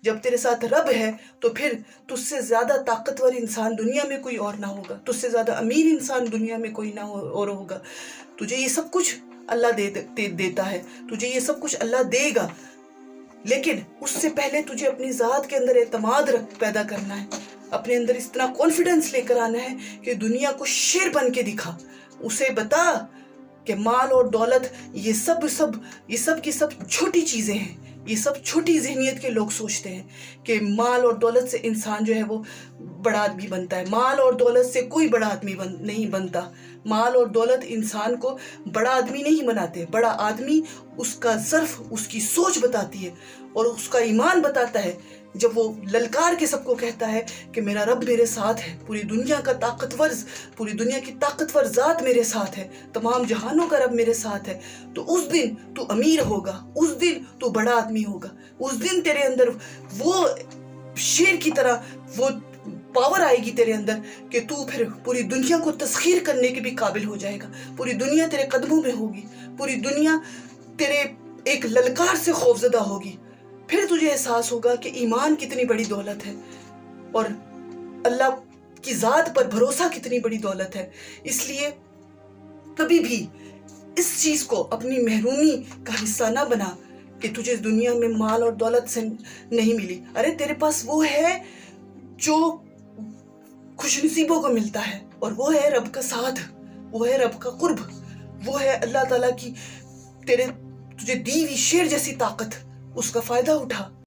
جب تیرے ساتھ رب ہے تو پھر تجھ سے زیادہ طاقتور انسان دنیا میں کوئی اور نہ ہوگا، تجھ سے زیادہ امیر انسان دنیا میں کوئی نہ اور ہوگا۔ تجھے یہ سب کچھ اللہ دیتا ہے، تجھے یہ سب کچھ اللہ دے گا، لیکن اس سے پہلے تجھے اپنی ذات کے اندر اعتماد پیدا کرنا ہے، اپنے اندر اتنا کانفیڈنس لے کر آنا ہے کہ دنیا کو شیر بن کے دکھا، اسے بتا کہ مال اور دولت یہ سب کی سب چھوٹی چیزیں ہیں۔ یہ سب چھوٹی ذہنیت کے لوگ سوچتے ہیں کہ مال اور دولت سے انسان جو ہے وہ بڑا آدمی بنتا ہے۔ مال اور دولت سے کوئی بڑا آدمی نہیں بنتا۔ مال اور دولت انسان کو بڑا آدمی نہیں بناتے۔ بڑا آدمی اس کا ظرف اس کی سوچ بتاتی ہے اور اس کا ایمان بتاتا ہے جب وہ للکار کے سب کو کہتا ہے کہ میرا رب میرے ساتھ ہے، پوری دنیا کی طاقتور ذات میرے ساتھ ہے، تمام جہانوں کا رب میرے ساتھ ہے، تو اس دن تو امیر ہوگا، اس دن تو بڑا آدمی ہوگا، اس دن تیرے اندر وہ شیر کی طرح وہ پاور آئے گی تیرے اندر کہ تو پھر پوری دنیا کو تسخیر کرنے کے بھی قابل ہو جائے گا۔ پوری دنیا تیرے قدموں میں ہوگی، پوری دنیا تیرے ایک للکار سے خوفزدہ ہوگی۔ پھر تجھے احساس ہوگا کہ ایمان کتنی بڑی دولت ہے اور اللہ کی ذات پر بھروسہ کتنی بڑی دولت ہے۔ اس لیے کبھی بھی اس چیز کو اپنی محرومی کا حصہ نہ بنا کہ تجھے اس دنیا میں مال اور دولت سے نہیں ملی۔ ارے تیرے پاس وہ ہے جو خوش نصیبوں کو ملتا ہے، اور وہ ہے رب کا ساتھ، وہ ہے رب کا قرب، وہ ہے اللہ تعالیٰ کی تجھے دی ہوئی شیر جیسی طاقت۔ اس کا فائدہ اٹھا۔